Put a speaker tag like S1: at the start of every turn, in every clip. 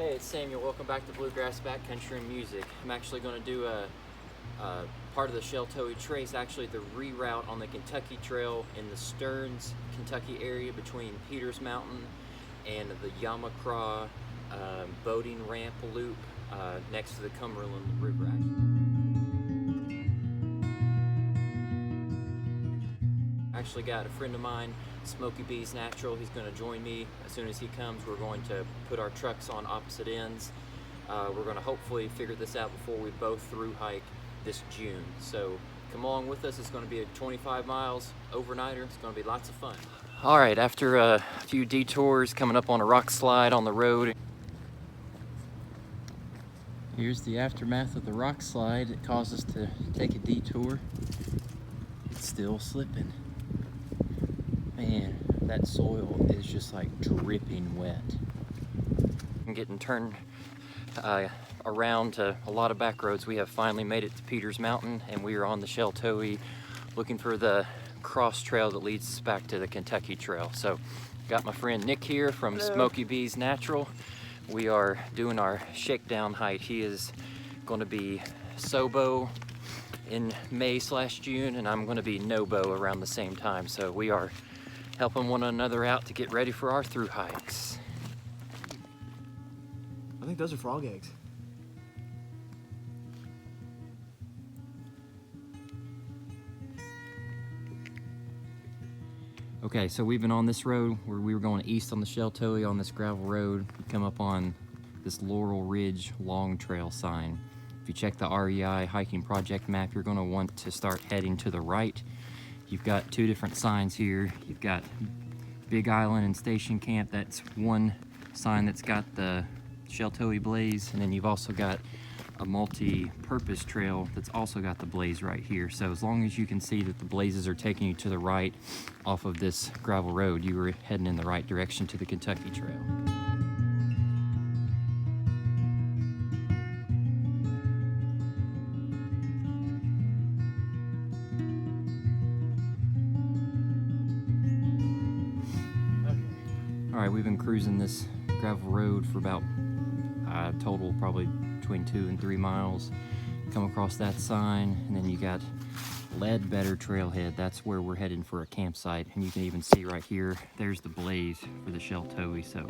S1: Hey, it's Samuel. Welcome back to Bluegrass Backcountry and Music. I'm actually going to do a part of the Sheltowee Trace, actually the reroute on the Kentucky Trail in the Stearns, Kentucky area between Peters Mountain and the Yamacraw boating ramp loop next to the Cumberland River. Actually got a friend of mine, smokeybeesnatural. He's going to join me as soon as he comes. We're going to put our trucks on opposite ends. We're going to hopefully figure this out before we both through hike this June. So come along with us. It's going to be 25 miles overnighter. It's going to be lots of fun. All right, after a few detours, coming up on a rock slide on the road. Here's the aftermath of the rock slide. It caused us to take a detour. It's still slipping. Man, that soil is just like dripping wet. I'm getting turned around to a lot of back roads. We have finally made it to Peters Mountain, and we are on the Sheltowee looking for the cross trail that leads us back to the Kentucky Trail. So got my friend Nick here from smokeybeesnatural. We are doing our shakedown hike. He is going to be Sobo in May/June, and I'm going to be Nobo around the same time. So we are helping one another out to get ready for our through hikes.
S2: I think those are frog eggs.
S1: Okay, so we've been on this road where we were going east on the Sheltowee on this gravel road. You come up on this Laurel Ridge Long Trail sign. If you check the REI hiking project map, you're going to want to start heading to the right. You've got two different signs here. You've got Big Island and Station Camp. That's one sign that's got the Sheltowee Blaze, and then you've also got a multi-purpose trail that's also got the blaze right here. So as long as you can see that the blazes are taking you to the right off of this gravel road, you were heading in the right direction to the Kentucky Trail. All right, we've been cruising this gravel road for about total probably between 2 and 3 miles. Come across that sign, and then you got Ledbetter Trailhead. That's where we're heading for a campsite, and you can even see right here, there's the blaze for the Sheltowee. So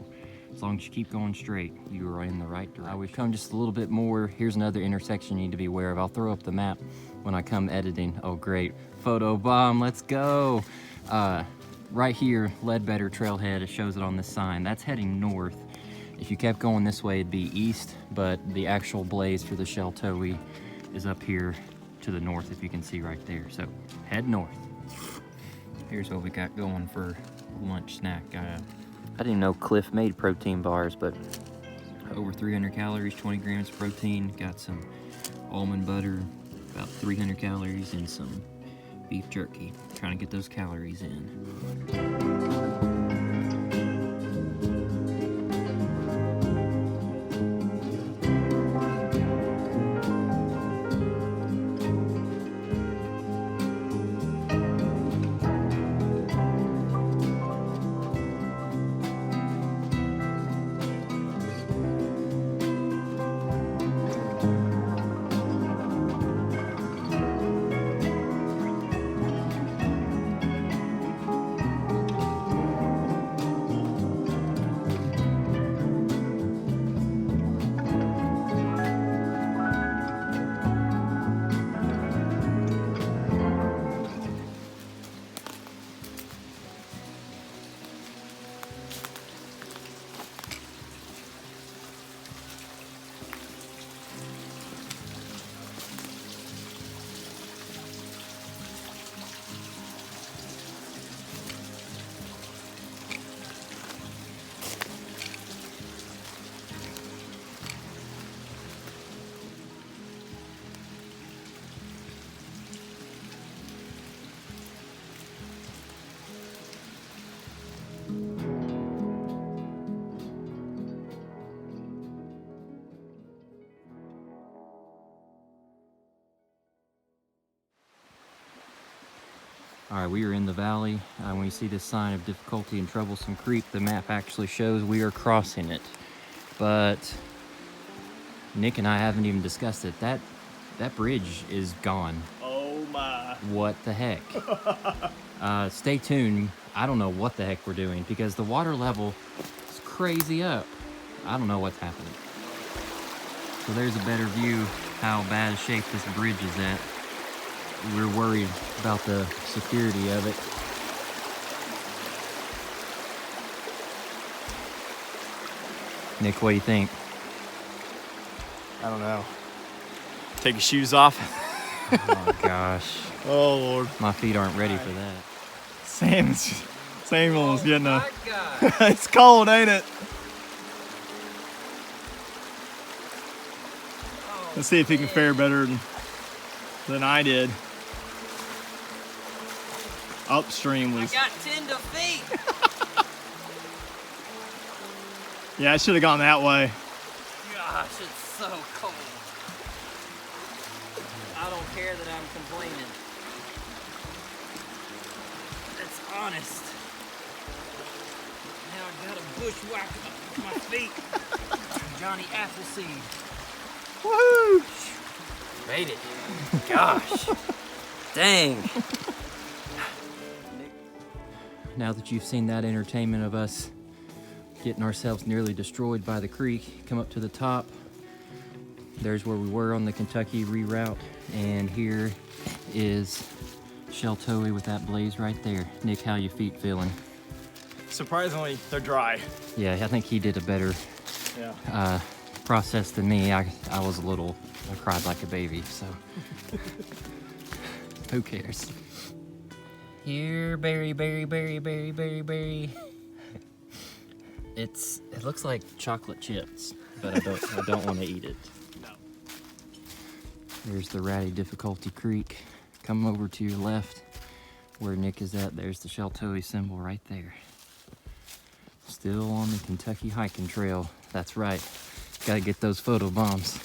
S1: as long as you keep going straight, you are in the right direction. We've come just a little bit more. Here's another intersection you need to be aware of. I'll throw up the map when I come editing. Oh great, photo bomb, let's go. Right here, Ledbetter Trailhead, it shows it on this sign. That's heading north. If you kept going this way, it'd be east, but the actual blaze for the Sheltowee is up here to the north, if you can see right there. So head north. Here's what we got going for lunch snack. I didn't know Cliff made protein bars, but over 300 calories, 20 grams of protein. Got some almond butter, about 300 calories, and some beef jerky. Trying to get those calories in. All right, we are in the valley. When you see this sign of difficulty in Troublesome Creek, the map actually shows we are crossing it. but Nick and I haven't even discussed it. That bridge is gone.
S2: Oh my.
S1: What the heck? Stay tuned. I don't know what the heck we're doing because the water level is crazy up. I don't know what's happening. So there's a better view how bad shape this bridge is at. We're worried about the security of it. Nick, what do you think?
S2: I don't know. Take your shoes off.
S1: Oh gosh.
S2: Oh Lord.
S1: My feet aren't ready for that.
S2: Samuel's getting a. It's cold, ain't it? Let's see if he can fare better than I did. Upstream was.
S1: I got tender feet.
S2: Yeah, I should have gone that way.
S1: Gosh, it's so cold. I don't care that I'm complaining. It's honest. Now I got a bushwhack up my feet. Johnny Appleseed.
S2: Woohoo!
S1: Made it. Gosh. Dang. Now that you've seen that entertainment of us getting ourselves nearly destroyed by the creek, come up to the top. There's where we were on the Kentucky reroute, and here is Sheltowee with that blaze right there. Nick, how your feet feeling?
S2: Surprisingly, they're dry.
S1: Yeah, I think he did a better process than me. I was I cried like a baby, so who cares? Here, berry. It looks like chocolate chips, but I don't want to eat it.
S2: No.
S1: There's the Ratty Difficulty Creek. Come over to your left where Nick is at. There's the Sheltowee symbol right there. Still on the Kentucky hiking trail. That's right. Gotta get those photo bombs.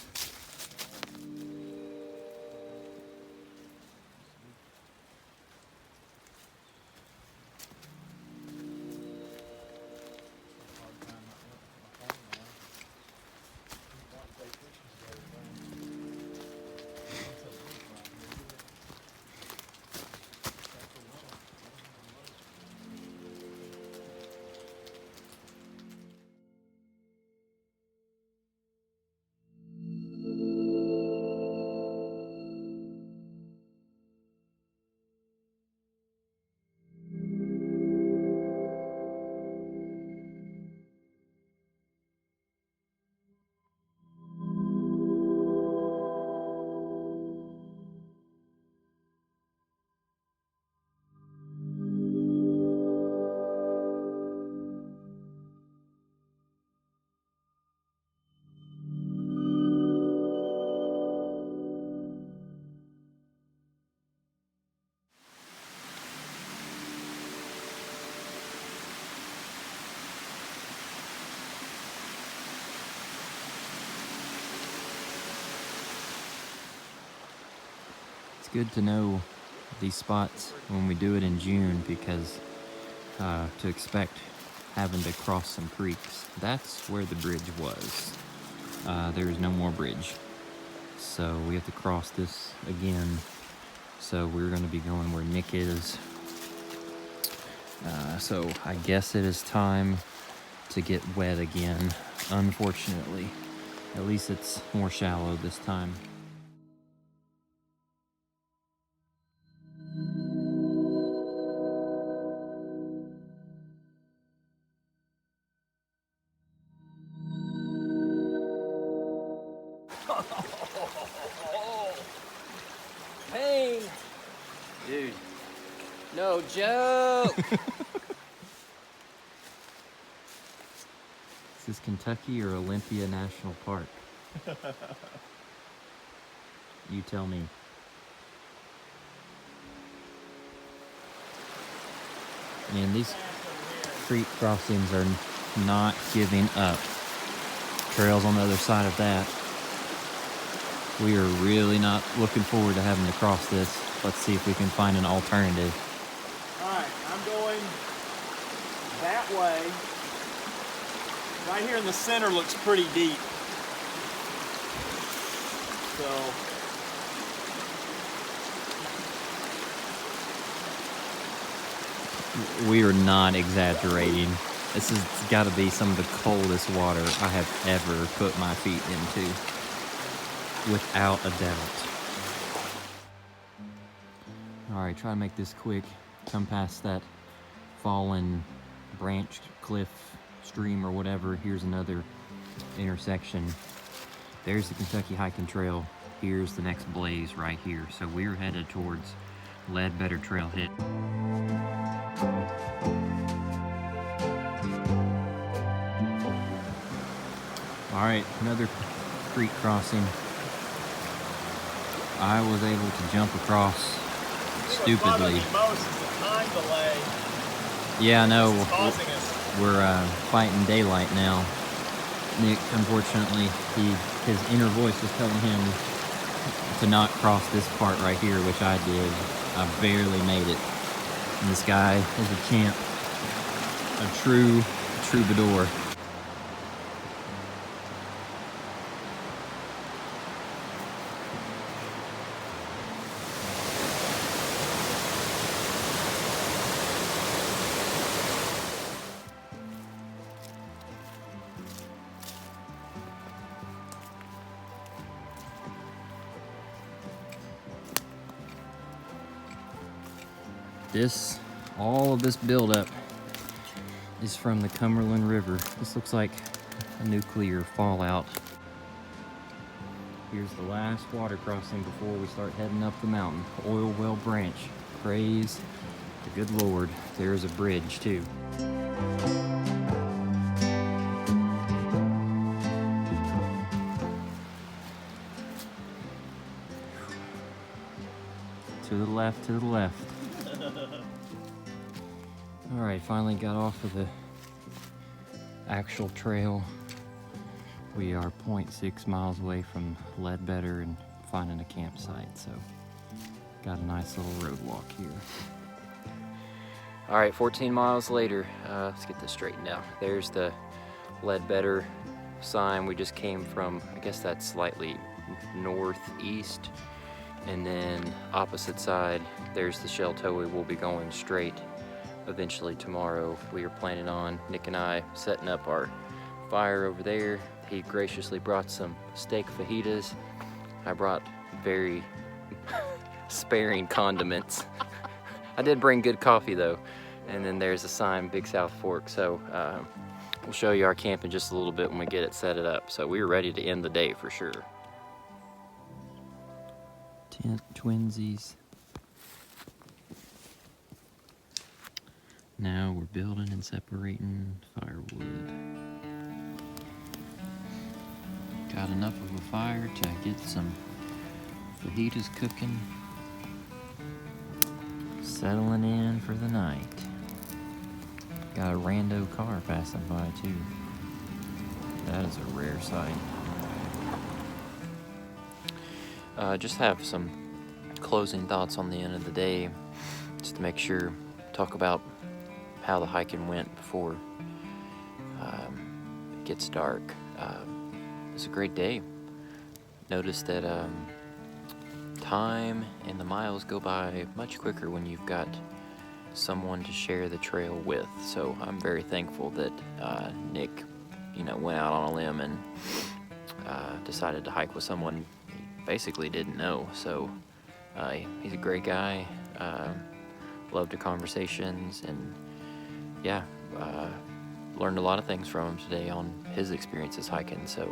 S1: It's good to know these spots when we do it in June because to expect having to cross some creeks. That's where the bridge was. There's no more bridge. So we have to cross this again. So we're going to be going where Nick is. So I guess it is time to get wet again, unfortunately. At least it's more shallow this time. Pain! Dude, no joke! Is this Kentucky or Olympia National Park? You tell me. Man, these creek crossings are not giving up. Trails on the other side of that. We are really not looking forward to having to cross this. Let's see if we can find an alternative.
S2: All right, I'm going that way. Right here in the center looks pretty deep. So
S1: we are not exaggerating. This has got to be some of the coldest water I have ever put my feet into, without a doubt. All right, try to make this quick. Come past that fallen branch, cliff, stream, or whatever. Here's another intersection. There's the Kentucky Hiking Trail. Here's the next blaze right here. So we're headed towards Ledbetter Trailhead. All right, another creek crossing. I was able to jump across stupidly. Yeah, I know. We're fighting daylight now. Nick, unfortunately, his inner voice was telling him to not cross this part right here, which I did. I barely made it. And this guy is a champ, a true troubadour. All of this buildup is from the Cumberland River. This looks like a nuclear fallout. Here's the last water crossing before we start heading up the mountain. Oil Well Branch. Praise the good Lord. There's a bridge too. To the left, to the left. All right, finally got off of the actual trail. We are 0.6 miles away from Ledbetter and finding a campsite, so got a nice little road walk here. All right, 14 miles later, let's get this straightened out. There's the Ledbetter sign. We just came from, I guess that's slightly northeast. And then opposite side, there's the Sheltowee. We'll be going straight eventually tomorrow. We are planning on, Nick and I, setting up our fire over there. He graciously brought some steak fajitas. I brought very sparing condiments. I did bring good coffee though. And then there's a sign, Big South Fork. So we'll show you our camp in just a little bit when we get it set up. So we're ready to end the day for sure. Tent twinsies. Now we're building and separating firewood. Got enough of a fire to get some fajitas cooking. Settling in for the night. Got a rando car passing by too. That is a rare sight. Just have some closing thoughts on the end of the day, just to make sure, talk about how the hiking went before it gets dark. It was a great day. Noticed that time and the miles go by much quicker when you've got someone to share the trail with. So I'm very thankful that Nick, went out on a limb and decided to hike with someone he basically didn't know. So he's a great guy. Loved the conversations, and yeah, learned a lot of things from him today on his experiences hiking. So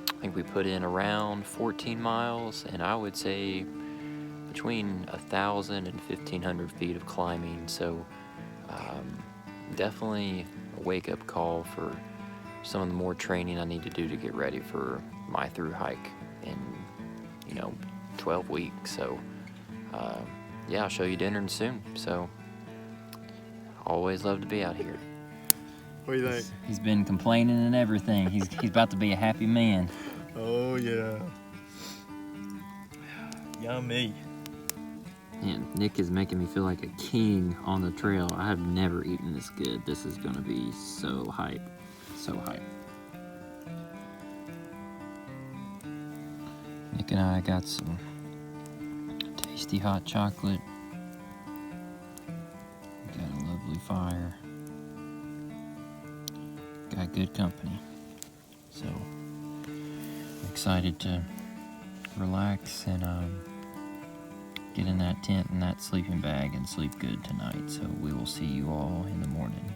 S1: I think we put in around 14 miles, and I would say between 1,000 and 1,500 feet of climbing. So definitely a wake-up call for some of the more training I need to do to get ready for my thru hike in 12 weeks. So yeah, I'll show you dinner soon. So always love to be out here.
S2: What do you think?
S1: He's been complaining and everything. He's about to be a happy man.
S2: Oh yeah. Yummy.
S1: Man, Nick is making me feel like a king on the trail. I have never eaten this good. This is gonna be so hype. So hype. Nick and I got some tasty hot chocolate. Got a lovely fire. Got good company. So, I'm excited to relax and get in that tent and that sleeping bag and sleep good tonight. So we will see you all in the morning.